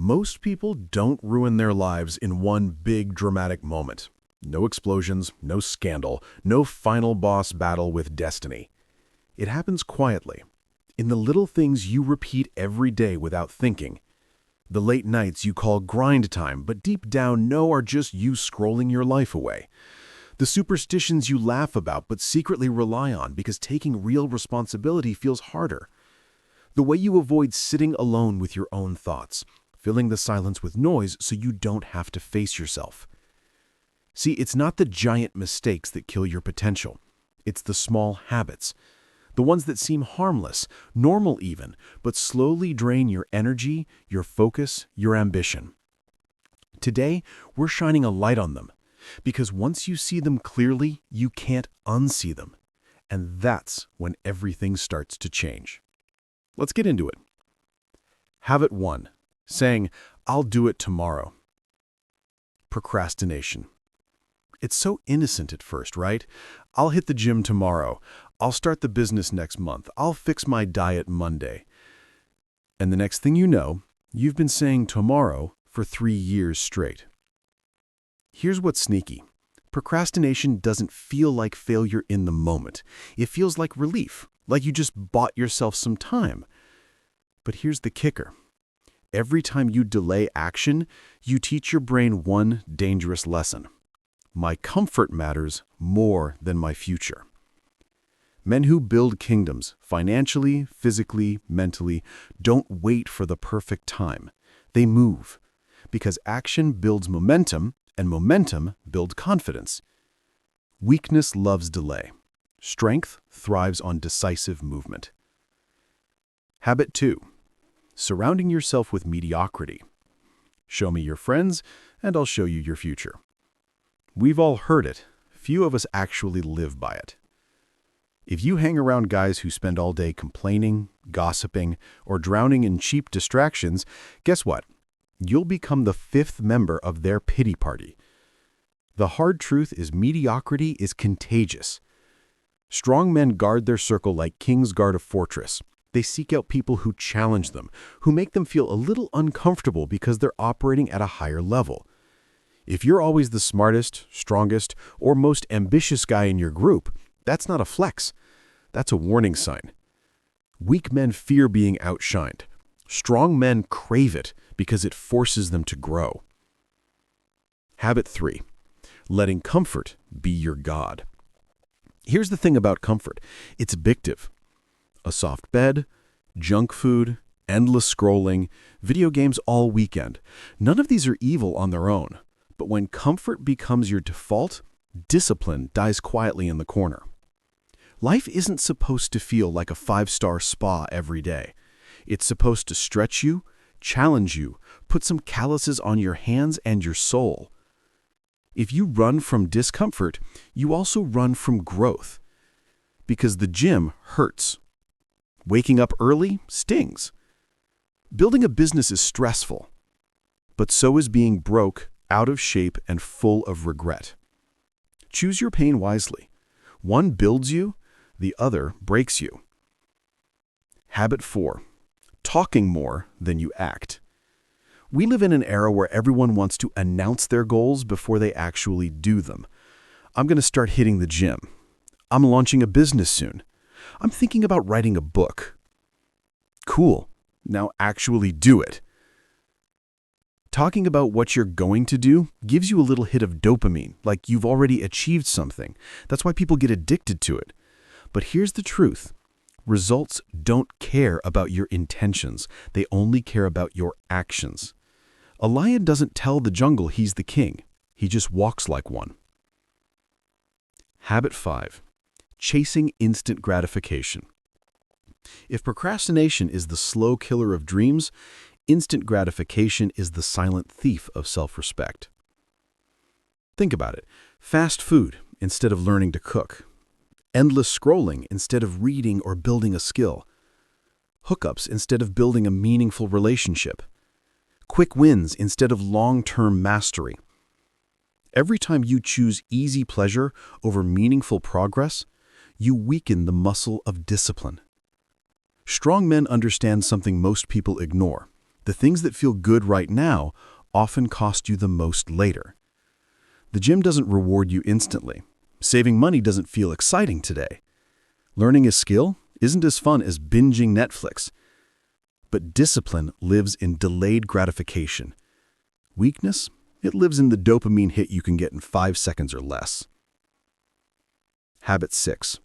Most people don't ruin their lives in one big dramatic moment. No explosions, no scandal, no final boss battle with destiny. It happens quietly, in the little things you repeat every day without thinking. The late nights you call grind time, but deep down know are just you scrolling your life away. The superstitions you laugh about but secretly rely on because taking real responsibility feels harder. The way you avoid sitting alone with your own thoughts, filling the silence with noise so you don't have to face yourself. See, it's not the giant mistakes that kill your potential. It's the small habits. The ones that seem harmless, normal even, but slowly drain your energy, your focus, your ambition. Today, we're shining a light on them, because once you see them clearly, you can't unsee them. And that's when everything starts to change. Let's get into it. Habit 1. Saying, "I'll do it tomorrow." Procrastination. It's so innocent at first, right? I'll hit the gym tomorrow. I'll start the business next month. I'll fix my diet Monday. And the next thing you know, you've been saying tomorrow for 3 years straight. Here's what's sneaky. Procrastination doesn't feel like failure in the moment. It feels like relief, like you just bought yourself some time. But here's the kicker. Every time you delay action, you teach your brain one dangerous lesson. My comfort matters more than my future. Men who build kingdoms, financially, physically, mentally, don't wait for the perfect time. They move, because action builds momentum, and momentum builds confidence. Weakness loves delay. Strength thrives on decisive movement. Habit 2. Surrounding yourself with mediocrity. Show me your friends, and I'll show you your future. We've all heard it. Few of us actually live by it. If you hang around guys who spend all day complaining, gossiping, or drowning in cheap distractions, guess what? You'll become the 5th member of their pity party. The hard truth is mediocrity is contagious. Strong men guard their circle like kings guard a fortress. They seek out people who challenge them, who make them feel a little uncomfortable because they're operating at a higher level. If you're always the smartest, strongest, or most ambitious guy in your group, that's not a flex. That's a warning sign. Weak men fear being outshined. Strong men crave it because it forces them to grow. Habit 3. Letting comfort be your god. Here's the thing about comfort. It's addictive. A soft bed, junk food, endless scrolling, video games all weekend. None of these are evil on their own. But when comfort becomes your default, discipline dies quietly in the corner. Life isn't supposed to feel like a 5-star spa every day. It's supposed to stretch you, challenge you, put some calluses on your hands and your soul. If you run from discomfort, you also run from growth. Because the gym hurts. Waking up early stings. Building a business is stressful. But so is being broke, out of shape, and full of regret. Choose your pain wisely. One builds you, the other breaks you. Habit 4. Talking more than you act. We live in an era where everyone wants to announce their goals before they actually do them. I'm going to start hitting the gym. I'm launching a business soon. I'm thinking about writing a book. Cool. Now actually do it. Talking about what you're going to do gives you a little hit of dopamine, like you've already achieved something. That's why people get addicted to it. But here's the truth. Results don't care about your intentions. They only care about your actions. A lion doesn't tell the jungle he's the king. He just walks like one. Habit 5. Chasing instant gratification. If procrastination is the slow killer of dreams, instant gratification is the silent thief of self-respect. Think about it. Fast food instead of learning to cook. Endless scrolling instead of reading or building a skill. Hookups instead of building a meaningful relationship. Quick wins instead of long-term mastery. Every time you choose easy pleasure over meaningful progress, you weaken the muscle of discipline. Strong men understand something most people ignore. The things that feel good right now often cost you the most later. The gym doesn't reward you instantly. Saving money doesn't feel exciting today. Learning a skill isn't as fun as binging Netflix. But discipline lives in delayed gratification. Weakness, it lives in the dopamine hit you can get in 5 seconds or less. Habit 6.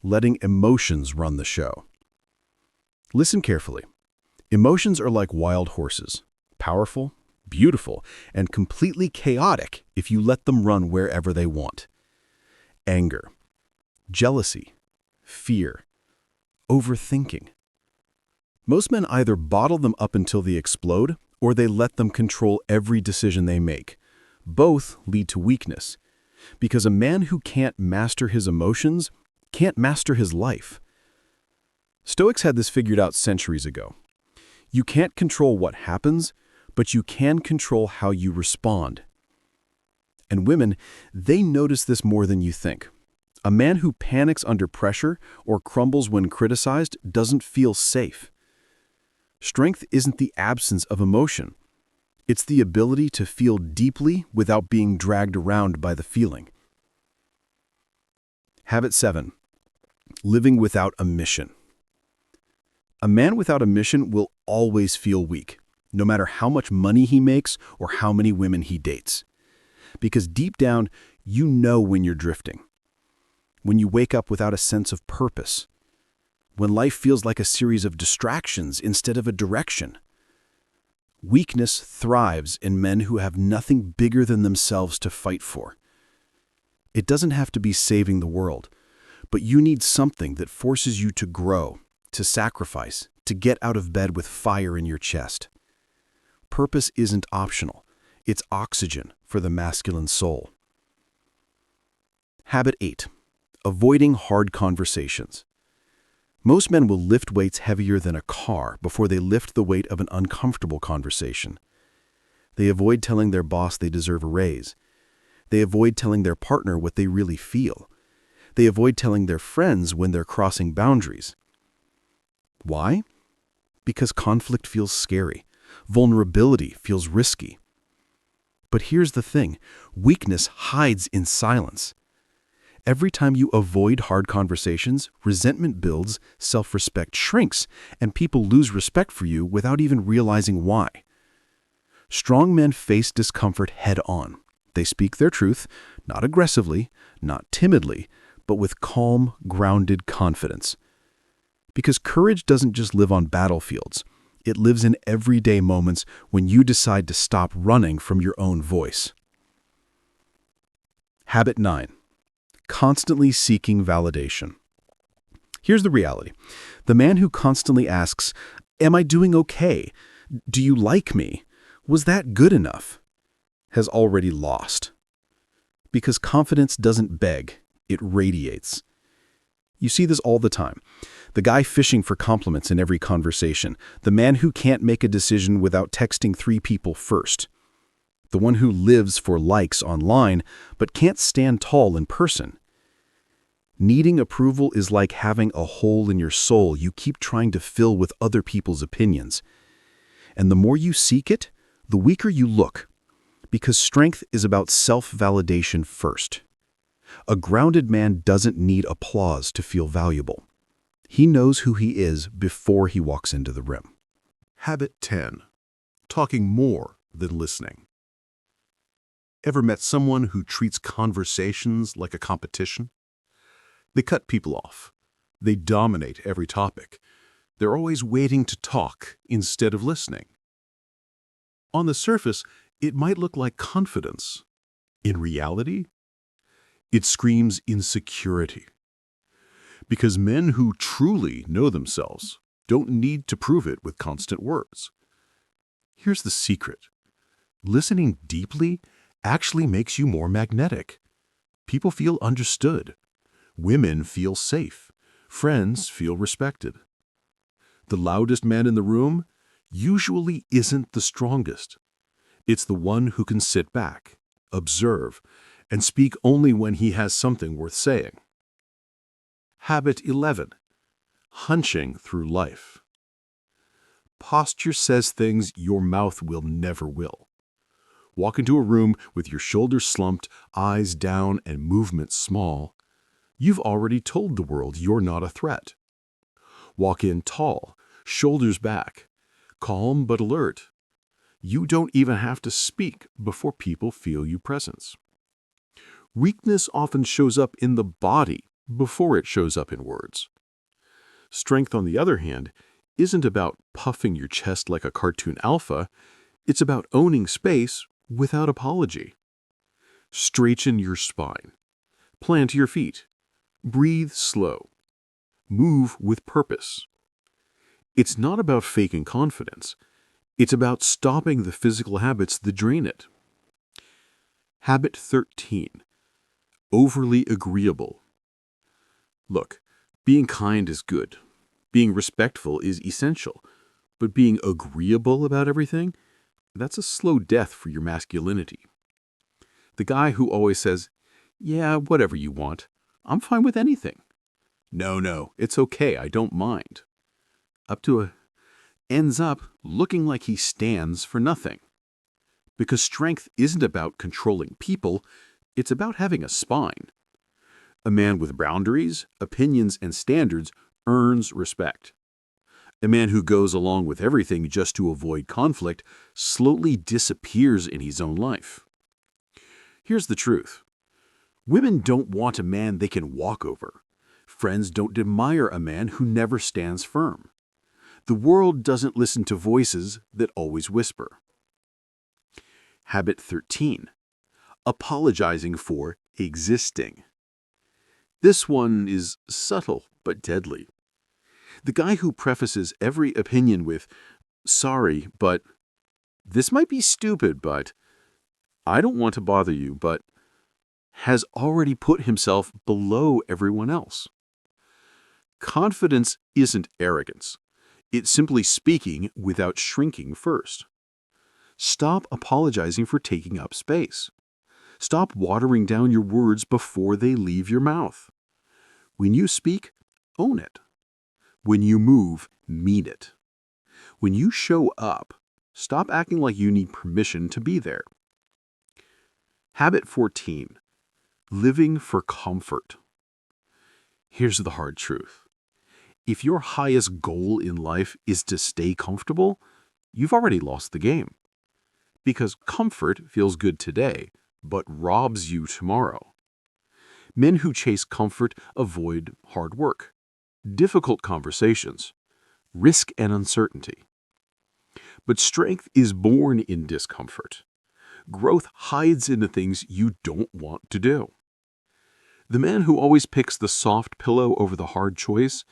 Letting emotions run the show. Listen carefully. Emotions are like wild horses, powerful, beautiful, and completely chaotic if you let them run wherever they want. Anger, jealousy, fear, overthinking. Most men either bottle them up until they explode, or they let them control every decision they make. Both lead to weakness, because a man who can't master his emotions can't master his life. Stoics had this figured out centuries ago. You can't control what happens, but you can control how you respond. And women, they notice this more than you think. A man who panics under pressure or crumbles when criticized doesn't feel safe. Strength isn't the absence of emotion. It's the ability to feel deeply without being dragged around by the feeling. Habit 7. Living without a mission. A man without a mission will always feel weak, no matter how much money he makes or how many women he dates. Because deep down, you know when you're drifting. When you wake up without a sense of purpose. When life feels like a series of distractions instead of a direction. Weakness thrives in men who have nothing bigger than themselves to fight for. It doesn't have to be saving the world, but you need something that forces you to grow, to sacrifice, to get out of bed with fire in your chest. Purpose isn't optional. It's oxygen for the masculine soul. Habit 8. Avoiding hard conversations. Most men will lift weights heavier than a car before they lift the weight of an uncomfortable conversation. They avoid telling their boss they deserve a raise. They avoid telling their partner what they really feel. They avoid telling their friends when they're crossing boundaries. Why? Because conflict feels scary. Vulnerability feels risky. But here's the thing, weakness hides in silence. Every time you avoid hard conversations, resentment builds, self-respect shrinks, and people lose respect for you without even realizing why. Strong men face discomfort head-on. They speak their truth, not aggressively, not timidly, but with calm, grounded confidence. Because courage doesn't just live on battlefields. It lives in everyday moments when you decide to stop running from your own voice. Habit 9. Constantly seeking validation. Here's the reality. The man who constantly asks, "Am I doing okay? Do you like me? Was that good enough?" has already lost. Because confidence doesn't beg, it radiates. You see this all the time. The guy fishing for compliments in every conversation. The man who can't make a decision without texting 3 people first. The one who lives for likes online, but can't stand tall in person. Needing approval is like having a hole in your soul you keep trying to fill with other people's opinions. And the more you seek it, the weaker you look. Because strength is about self-validation first. A grounded man doesn't need applause to feel valuable. He knows who he is before he walks into the room. Habit 10. Talking more than listening. Ever met someone who treats conversations like a competition? They cut people off. They dominate every topic. They're always waiting to talk instead of listening. On the surface, it might look like confidence. In reality, it screams insecurity. Because men who truly know themselves don't need to prove it with constant words. Here's the secret. Listening deeply actually makes you more magnetic. People feel understood. Women feel safe. Friends feel respected. The loudest man in the room usually isn't the strongest. It's the one who can sit back, observe, and speak only when he has something worth saying. Habit 11. Hunching through life. Posture says things your mouth will never will. Walk into a room with your shoulders slumped, eyes down, and movements small. You've already told the world you're not a threat. Walk in tall, shoulders back, calm but alert. You don't even have to speak before people feel your presence. Weakness often shows up in the body before it shows up in words. Strength, on the other hand, isn't about puffing your chest like a cartoon alpha. It's about owning space without apology. Straighten your spine. Plant your feet. Breathe slow. Move with purpose. It's not about faking confidence. It's about stopping the physical habits that drain it. Habit 13. Overly agreeable. Look, being kind is good. Being respectful is essential. But being agreeable about everything, that's a slow death for your masculinity. The guy who always says, "Yeah, whatever you want. I'm fine with anything." No, it's okay, I don't mind. Ends up looking like he stands for nothing. Because strength isn't about controlling people, it's about having a spine. A man with boundaries, opinions, and standards earns respect. A man who goes along with everything just to avoid conflict slowly disappears in his own life. Here's the truth. Women don't want a man they can walk over. Friends don't admire a man who never stands firm. The world doesn't listen to voices that always whisper. Habit 13. Apologizing for existing. This one is subtle but deadly. The guy who prefaces every opinion with, "Sorry, but," "This might be stupid, but," "I don't want to bother you, but," has already put himself below everyone else. Confidence isn't arrogance. It's simply speaking without shrinking first. Stop apologizing for taking up space. Stop watering down your words before they leave your mouth. When you speak, own it. When you move, mean it. When you show up, stop acting like you need permission to be there. Habit 14. Living for comfort. Here's the hard truth. If your highest goal in life is to stay comfortable, you've already lost the game. Because comfort feels good today, but robs you tomorrow. Men who chase comfort avoid hard work, difficult conversations, risk and uncertainty. But strength is born in discomfort. Growth hides in the things you don't want to do. The man who always picks the soft pillow over the hard choice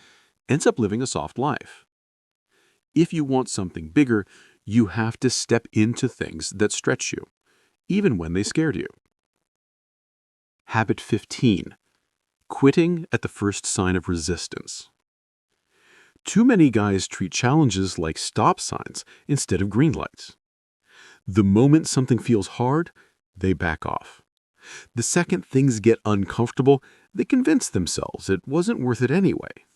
ends up living a soft life. If you want something bigger, you have to step into things that stretch you, even when they scared you. Habit 15. Quitting at the first sign of resistance. Too many guys treat challenges like stop signs instead of green lights. The moment something feels hard, they back off. The second things get uncomfortable, they convince themselves it wasn't worth it anyway.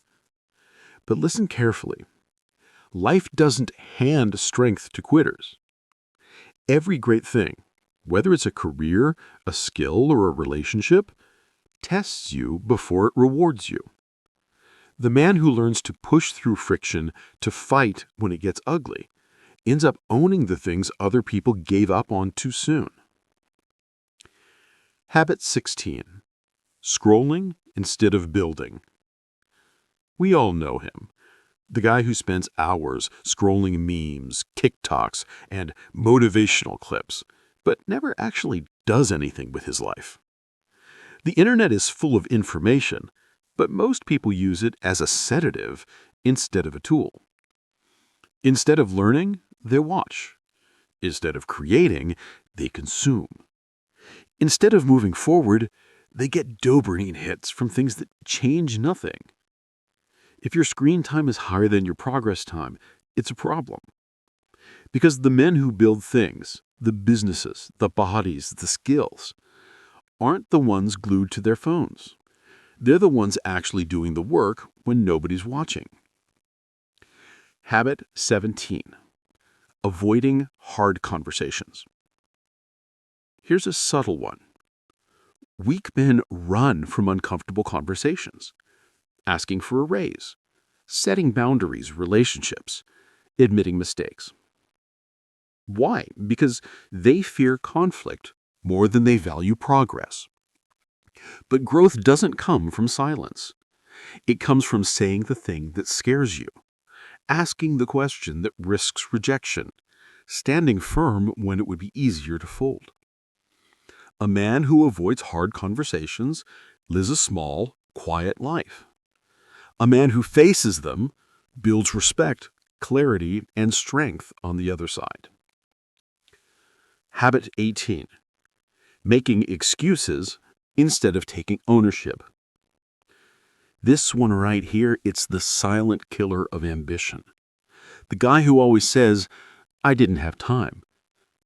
But listen carefully. Life doesn't hand strength to quitters. Every great thing, whether it's a career, a skill, or a relationship, tests you before it rewards you. The man who learns to push through friction, to fight when it gets ugly, ends up owning the things other people gave up on too soon. Habit 16. Scrolling instead of building. We all know him. The guy who spends hours scrolling memes, TikToks, and motivational clips, but never actually does anything with his life. The internet is full of information, but most people use it as a sedative instead of a tool. Instead of learning, they watch. Instead of creating, they consume. Instead of moving forward, they get dopamine hits from things that change nothing. If your screen time is higher than your progress time, it's a problem. Because the men who build things, the businesses, the bodies, the skills, aren't the ones glued to their phones. They're the ones actually doing the work when nobody's watching. Habit 17. Avoiding hard conversations. Here's a subtle one. Weak men run from uncomfortable conversations, asking for a raise, setting boundaries, relationships, admitting mistakes. Why? Because they fear conflict more than they value progress. But growth doesn't come from silence. It comes from saying the thing that scares you, asking the question that risks rejection, standing firm when it would be easier to fold. A man who avoids hard conversations lives a small, quiet life. A man who faces them builds respect, clarity, and strength on the other side. Habit 18. Making excuses instead of taking ownership. This one right here, it's the silent killer of ambition. The guy who always says, "I didn't have time.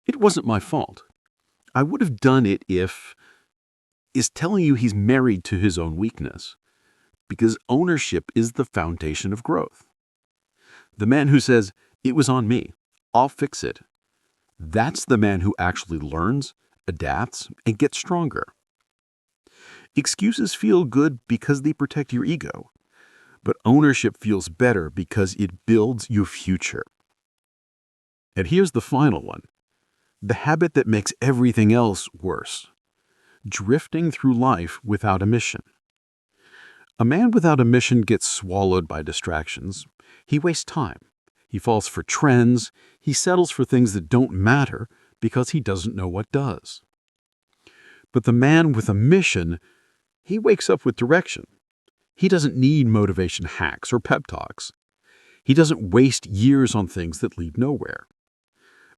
It wasn't my fault. I would have done it if," is telling you he's married to his own weakness, because ownership is the foundation of growth. The man who says, "It was on me. I'll fix it." That's the man who actually learns, adapts, and gets stronger. Excuses feel good because they protect your ego, but ownership feels better because it builds your future. And here's the final one, the habit that makes everything else worse: drifting through life without a mission. A man without a mission gets swallowed by distractions. He wastes time. He falls for trends. He settles for things that don't matter because he doesn't know what does. But the man with a mission, he wakes up with direction. He doesn't need motivation hacks or pep talks. He doesn't waste years on things that lead nowhere.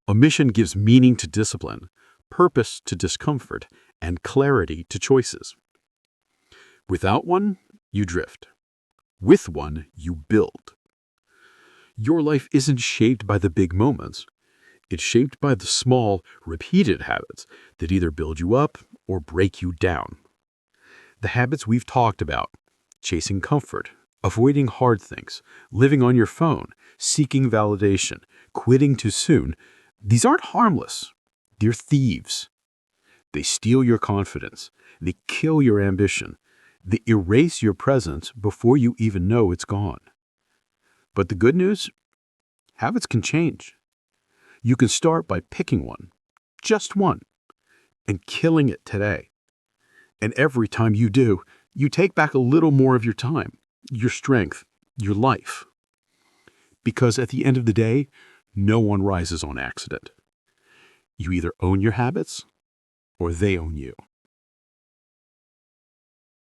A mission gives meaning to discipline, purpose to discomfort, and clarity to choices. Without one, you drift. With one, you build. Your life isn't shaped by the big moments. It's shaped by the small, repeated habits that either build you up or break you down. The habits we've talked about: chasing comfort, avoiding hard things, living on your phone, seeking validation, quitting too soon, these aren't harmless. They're thieves. They steal your confidence. They kill your ambition. They erase your presence before you even know it's gone. But the good news? Habits can change. You can start by picking one, just one, and killing it today. And every time you do, you take back a little more of your time, your strength, your life. Because at the end of the day, no one rises on accident. You either own your habits or they own you.